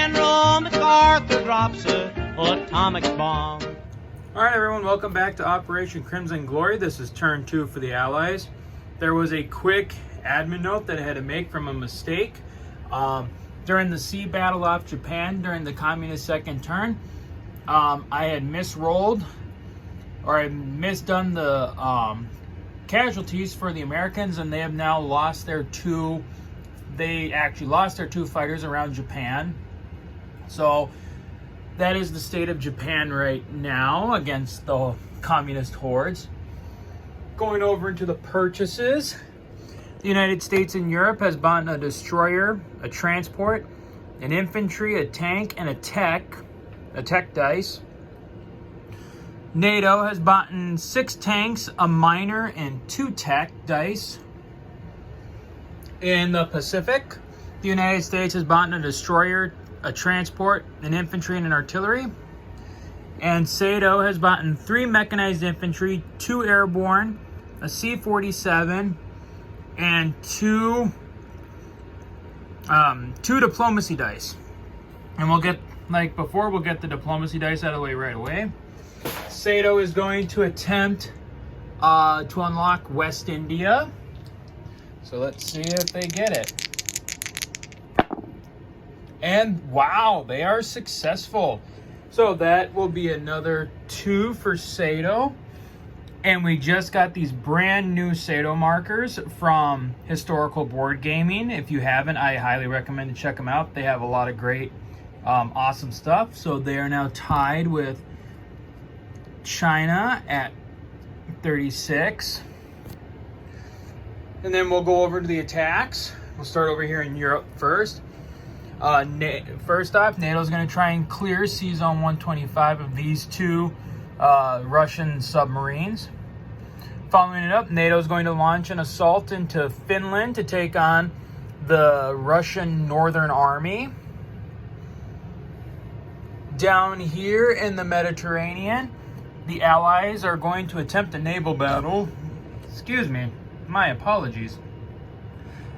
General MacArthur drops a atomic bomb. All right, everyone, welcome back to Operation Crimson Glory. This is turn 2 for the Allies. There was a quick admin note that I had to make from a mistake. During the sea battle off Japan during the communist second turn, I had misrolled, or I misdone the casualties for the Americans, and they have now lost their two. They actually lost their 2 fighters around Japan. So that is the state of Japan right now against the communist hordes. Going over into the purchases, the United States and Europe has bought a destroyer, a transport, an infantry, a tank, and a tech dice. NATO has bought 6 tanks, a miner, and 2 tech dice. In the Pacific, the United States has bought a destroyer, a transport, an infantry, and an artillery. And SATO has bought 3 mechanized infantry, 2 airborne, a C-47, and 2 diplomacy dice. And we'll get, like before, we'll get the diplomacy dice out of the way right away. SATO is going to attempt to unlock West India. So let's see if they get it. And wow, they are successful. So that will be another 2 for SATO. And we just got these brand new SATO markers from Historical Board Gaming. If you haven't, I highly recommend to check them out. They have a lot of great, awesome stuff. So they are now tied with China at 36. And then we'll go over to the attacks. We'll start over here in Europe first. First off, NATO is going to try and clear C-Zone 125 of these 2 Russian submarines. Following it up, NATO is going to launch an assault into Finland to take on the Russian Northern Army. Down here in the Mediterranean, the Allies are going to attempt a naval battle. Excuse me. My apologies.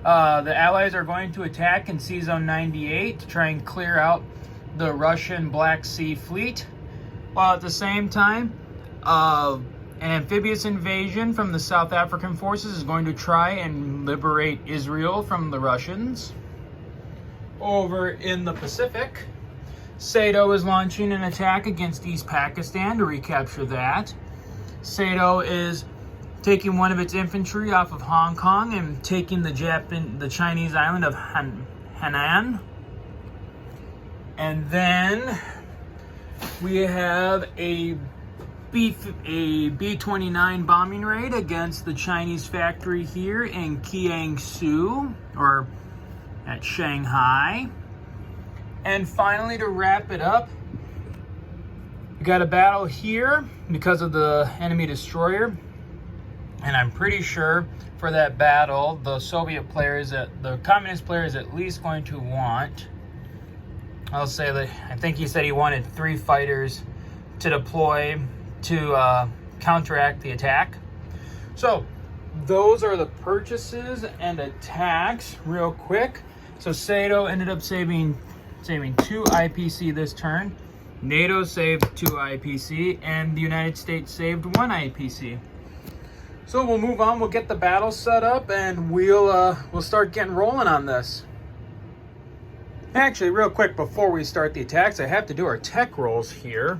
The Allies are going to attack in C-Zone 98 to try and clear out the Russian Black Sea Fleet, while at the same time, an amphibious invasion from the South African forces is going to try and liberate Israel from the Russians. Over in the Pacific, SATO is launching an attack against East Pakistan to recapture that. SATO is taking one of its infantry off of Hong Kong and taking the Chinese island of Hainan. And then we have a B-29 bombing raid against the Chinese factory here in Jiangsu, or at Shanghai. And finally, to wrap it up, we got a battle here because of the enemy destroyer. And I'm pretty sure for that battle, the communist player is at least going to want, I'll say that, I think he said he wanted 3 fighters to deploy to counteract the attack. So those are the purchases and attacks real quick. So SATO ended up saving 2 IPC this turn. NATO saved 2 IPC, and the United States saved 1 IPC. So we'll move on, we'll get the battle set up, and we'll start getting rolling on this. Actually, real quick, before we start the attacks, I have to do our tech rolls here.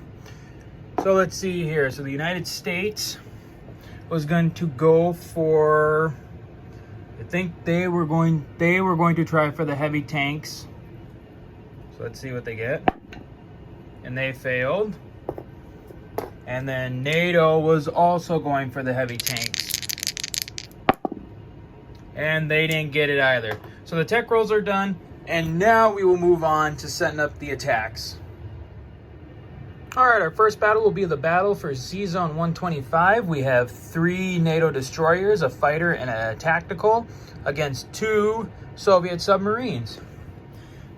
So let's see here. So the United States was going to go for, I think they were going to try for the heavy tanks. So let's see what they get. And they failed. And then NATO was also going for the heavy tanks. And they didn't get it either. So the tech rolls are done. And now we will move on to setting up the attacks. Alright, our first battle will be the battle for C-Zone 125. We have 3 NATO destroyers, a fighter, and a tactical against 2 Soviet submarines.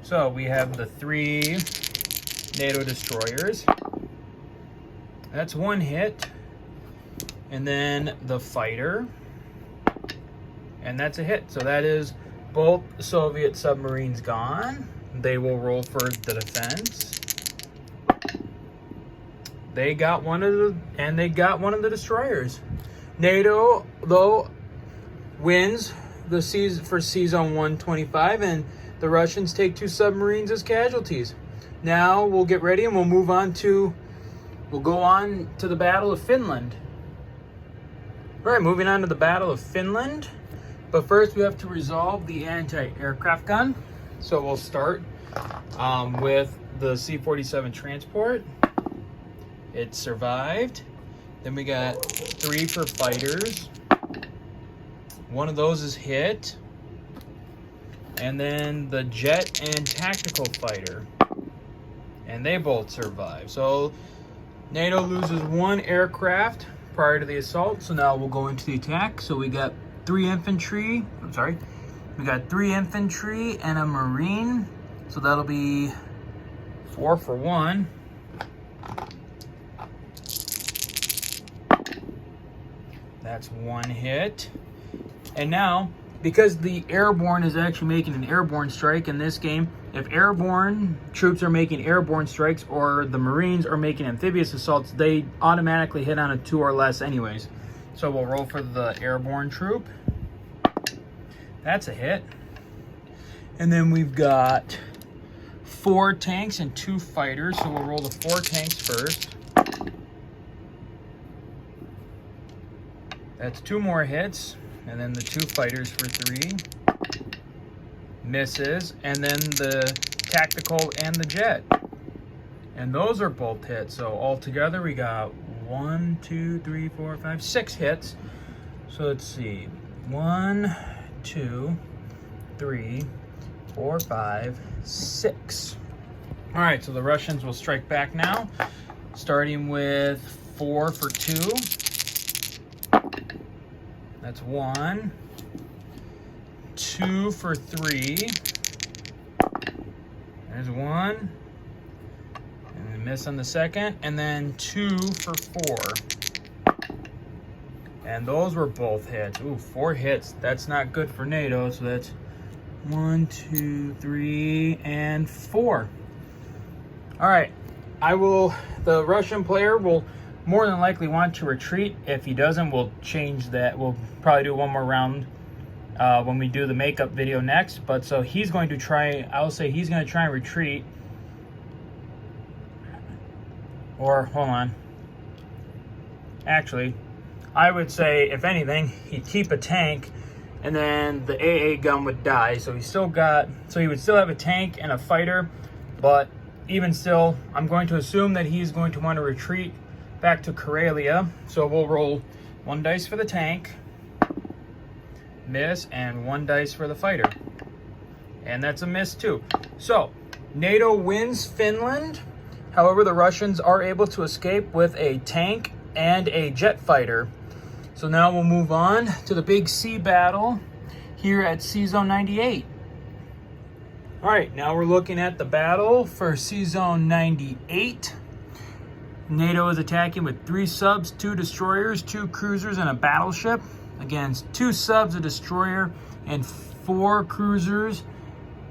So we have the 3 NATO destroyers. That's 1 hit. And then the fighter. And that's a hit. So that is both Soviet submarines gone. they will roll for the defense. They got one of the destroyers. NATO, though, wins the season for season 125, and the Russians take 2 submarines as casualties. Now we'll get ready and we'll go on to the Battle of Finland. All right, moving on to the Battle of Finland. But first we have to resolve the anti-aircraft gun. So we'll start with the C-47 transport. It survived. Then we got 3 for fighters. One of those is hit. And then the jet and tactical fighter. And they both survive. So NATO loses 1 aircraft prior to the assault. So now we'll go into the attack. So we got 3 infantry. We got 3 infantry and a marine. So that'll be 4 for 1. That's 1 hit. And now, because the airborne is actually making an airborne strike in this game, if airborne troops are making airborne strikes or the Marines are making amphibious assaults, they automatically hit on a 2 or less anyways. So we'll roll for the airborne troop. That's a hit. And then we've got 4 tanks and 2 fighters, so we'll roll the 4 tanks first. That's 2 more hits, and then the 2 fighters for 3. Misses, and then the tactical and the jet. And those are both hits, so altogether we got 1, 2, 3, 4, 5, 6 hits. So let's see, 1, 2, 3, 4, 5, 6. All right, so the Russians will strike back now, starting with 4 for 2. That's 1. 2 for 3. There's 1. And we miss on the second. And then 2 for 4. And those were both hits. Ooh, 4 hits. That's not good for NATO. So that's 1, 2, 3, and 4. All right. The Russian player will more than likely want to retreat. If he doesn't, we'll change that. We'll probably do 1 more round when we do the makeup video next. But so he's going to try, I'll say he's going to try and retreat. Or, hold on. Actually, I would say, if anything, he'd keep a tank and then the AA gun would die. So he would still have a tank and a fighter, but even still, I'm going to assume that he's going to want to retreat back to Karelia. So we'll roll 1 dice for the tank, miss, and 1 dice for the fighter. And that's a miss too. So NATO wins Finland. However, the Russians are able to escape with a tank and a jet fighter. So now we'll move on to the big sea battle here at Sea Zone 98. All right, now we're looking at the battle for Sea Zone 98. NATO is attacking with 3 subs, 2 destroyers, 2 cruisers, and a battleship against 2 subs, a destroyer, and 4 cruisers.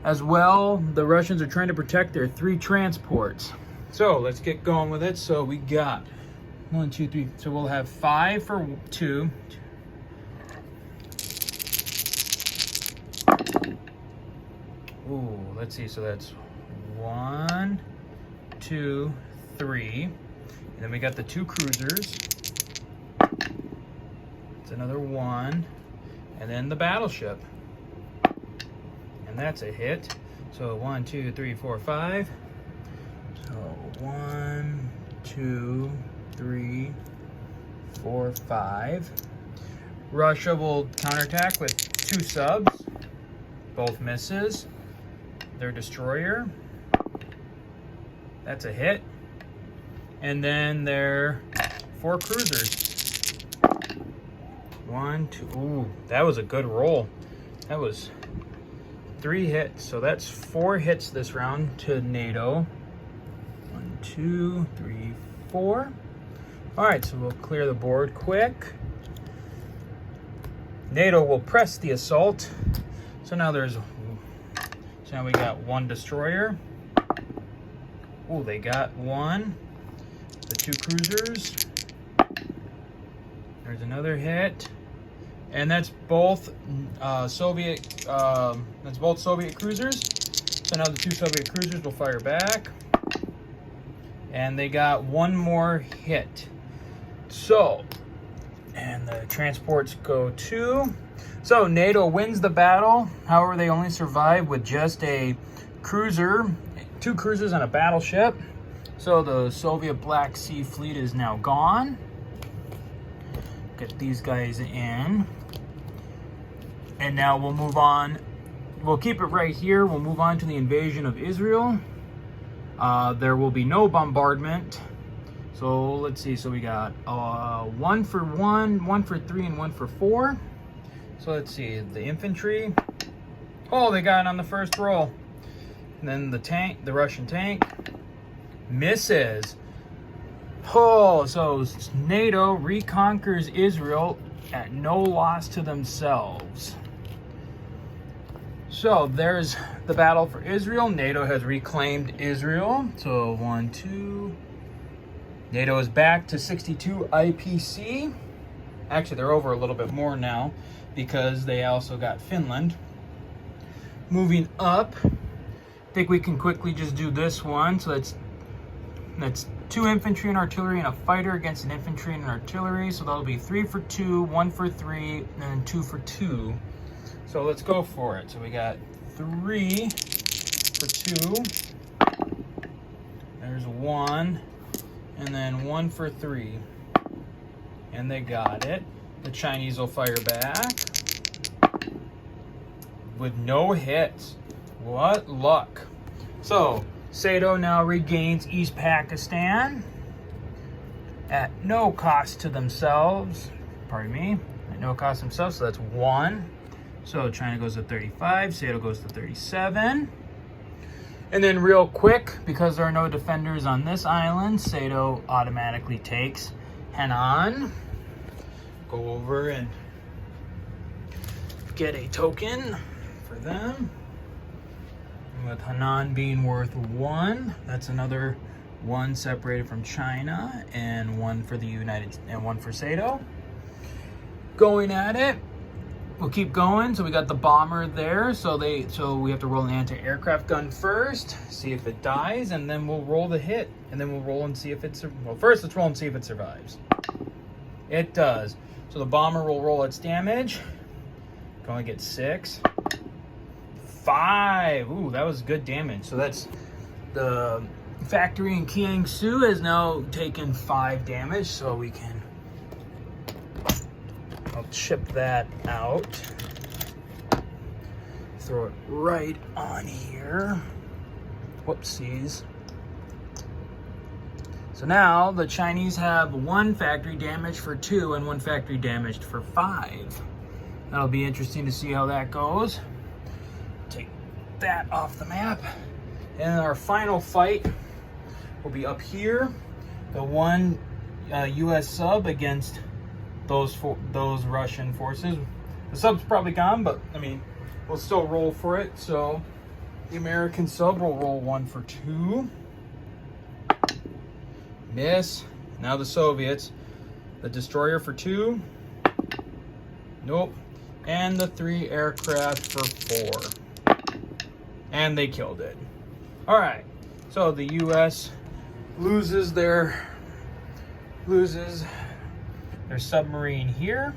As well, the Russians are trying to protect their 3 transports. So let's get going with it. So we got 1, 2, 3. So we'll have 5 for 2. Ooh, let's see. So that's 1, 2, 3. And then we got the 2 cruisers. It's another 1. And then the battleship. And that's a hit. So 1, 2, 3, 4, 5. So 1, 2, 3, 4, 5. Russia will counterattack with 2 subs. Both misses. Their destroyer. That's a hit. And then their 4 cruisers. 1, 2. Ooh, that was a good roll. That was 3 hits. So that's 4 hits this round to NATO. 1, 2, 3, 4. All right, so we'll clear the board quick. NATO will press the assault. So now there's So now we got one destroyer. Oh, they got one. The two cruisers. There's another hit. And that's both Soviet. That's both Soviet cruisers. So now the two Soviet cruisers will fire back. And they got one more hit. So, and the transports go to. So NATO wins the battle. However, they only survive with just a cruiser, two cruisers and a battleship. So the Soviet Black Sea Fleet is now gone. Get these guys in. And now we'll move on. We'll keep it right here. We'll move on to the invasion of Israel. There will be no bombardment. So let's see. So we got 1 for 1, 1 for 3, and 1 for 4. So let's see. The infantry. Oh, they got it on the first roll. And then the tank, the Russian tank, misses. Oh, so NATO reconquers Israel at no loss to themselves. So there's the battle for Israel. NATO has reclaimed Israel. So 1, 2. NATO is back to 62 IPC. Actually, they're over a little bit more now because they also got Finland. Moving up, I think we can quickly just do this one. So that's 2 infantry and artillery and a fighter against an infantry and an artillery. So that'll be 3 for 2, 1 for 3, and then 2 for 2. So let's go for it. So we got 3 for 2. There's 1, and then 1 for 3. And they got it. The Chinese will fire back with no hits. What luck. So Sato now regains East Pakistan at no cost to themselves. Pardon me. At no cost to themselves. So that's 1. So China goes to 35. Sato goes to 37. And then real quick, because there are no defenders on this island, Sato automatically takes Henan. Go over and get a token for them. With Henan being worth 1, that's another 1 separated from China, and 1 for the United, and 1 for Sato. Going at it, we'll keep going. So we got the bomber there. So we have to roll an anti-aircraft gun first, see if it dies, and then we'll roll the hit, and then we'll roll and see if it's. Well, first let's roll and see if it survives. It does. So the bomber will roll its damage. Can only get 6. 5. Ooh, that was good damage. So that's the factory in Kiangsu has now taken 5 damage. So we can. I'll chip that out. Throw it right on here. Whoopsies. So now the Chinese have 1 factory damage for 2 and 1 factory damaged for 5. That'll be interesting to see how that goes. Take that off the map. And our final fight will be up here. The 1 U.S. sub against those Russian forces. The sub's probably gone, but I mean, we'll still roll for it. So the American sub will roll 1 for 2. Miss. Now the Soviets. The destroyer for 2. Nope. And the 3 aircraft for 4. And they killed it. Alright. So the US loses their submarine here.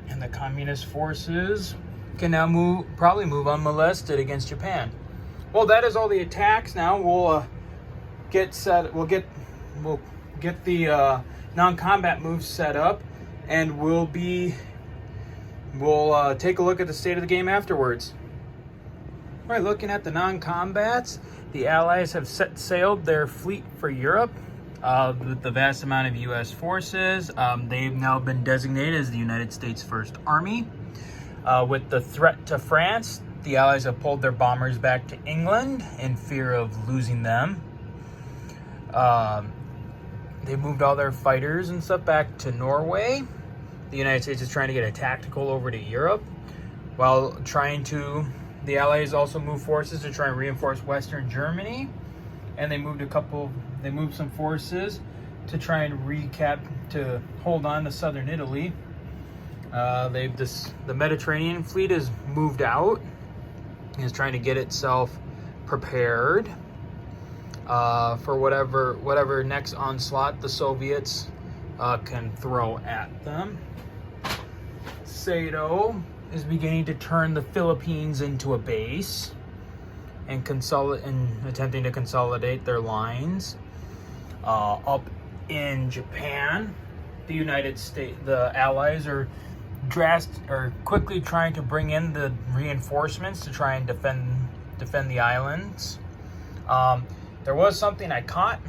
And the communist forces can now probably move unmolested against Japan. Well, that is all the attacks. Now we'll get the non-combat moves set up, and we'll take a look at the state of the game afterwards. All right, looking at the non-combats, the Allies have set sailed their fleet for Europe with the vast amount of U.S. forces. They've now been designated as the United States First Army. With the threat to France, the Allies have pulled their bombers back to England in fear of losing them. They moved all their fighters and stuff back to Norway. The United States is trying to get a tactical over to Europe while trying to the Allies also moved forces to try and reinforce Western Germany, and they moved some forces to try and to hold on to southern Italy. The Mediterranean fleet has moved out, is trying to get itself prepared for whatever next onslaught the Soviets can throw at them. Sato is beginning to turn the Philippines into a base and attempting to consolidate their lines. Up in Japan, the United States, the Allies are quickly trying to bring in the reinforcements to try and defend the islands. There was something I caught.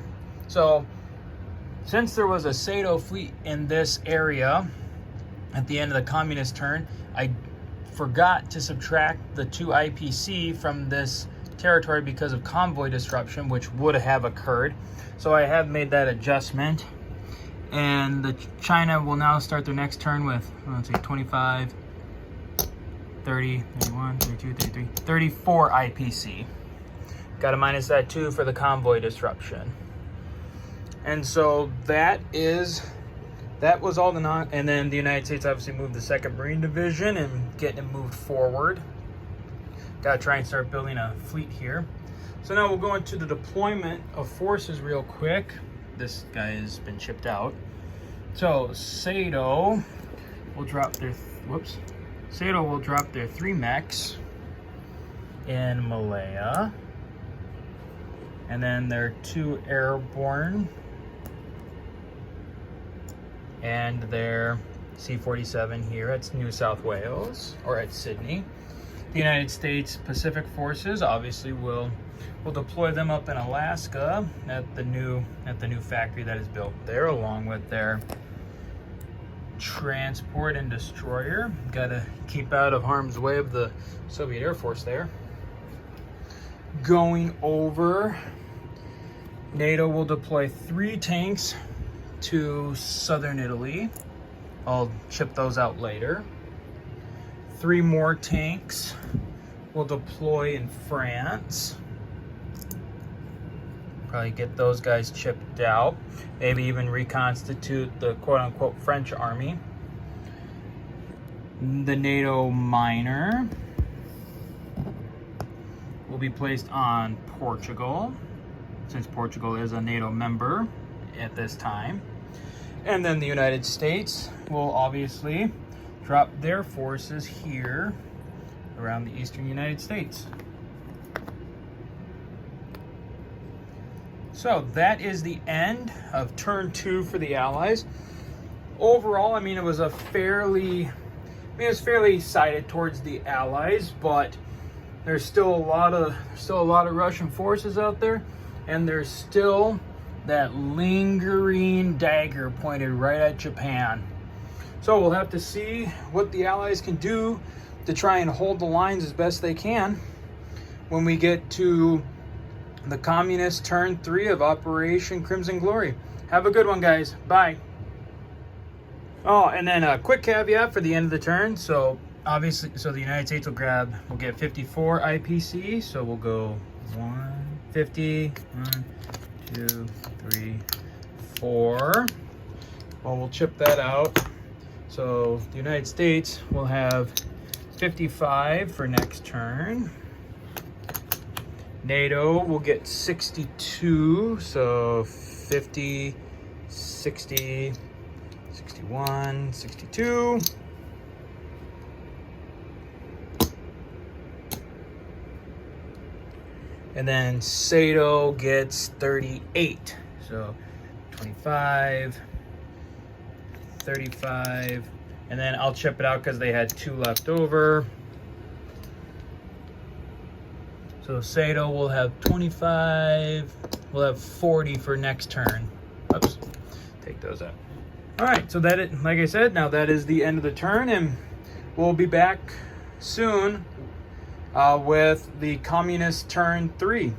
So, since there was a Sato fleet in this area at the end of the communist turn, I forgot to subtract the 2 IPC from this territory because of convoy disruption, which would have occurred. So I have made that adjustment. And China will now start their next turn with, let's see, 25, 30, 31, 32, 33, 34 IPC. Got to minus that 2 for the convoy disruption. And so that was all and then the United States obviously moved the 2nd Marine Division and getting it moved forward. Got to try and start building a fleet here. So now we'll go into the deployment of forces real quick. This guy has been shipped out. So Sato will drop their 3 mechs in Malaya, and then their 2 airborne and their C-47 here at New South Wales or at Sydney. The United States Pacific Forces obviously will deploy them up in Alaska at the new factory that is built there, along with their transport and destroyer. Got to keep out of harm's way of the Soviet Air Force there. Going over, NATO will deploy 3 tanks to southern Italy. I'll ship those out later. 3 more tanks will deploy in France. Probably get those guys chipped out. Maybe even reconstitute the quote-unquote French army. The NATO minor will be placed on Portugal, since Portugal is a NATO member at this time. And then the United States will obviously drop their forces here around the eastern United States. So that is the end of turn 2 for the Allies. Overall, I mean, it was fairly sided towards the Allies, but there's still a lot of Russian forces out there, and there's still that lingering dagger pointed right at Japan. So we'll have to see what the Allies can do to try and hold the lines as best they can when we get to the communist turn 3 of Operation Crimson Glory. Have a good one, guys. Bye. Oh, and then a quick caveat for the end of the turn. So obviously, the United States will get 54 IPC. So we'll go 150, 1, 2, 3, 4. Well, we'll chip that out. So the United States will have 55 for next turn. NATO will get 62, so 50, 60, 61, 62. And then Sato gets 38, so 25, 35, and then I'll chip it out because they had 2 left over. So Sato will have 25, we'll have 40 for next turn. Oops, take those out. All right, so like I said, now that is the end of the turn, and we'll be back soon with the communist turn 3.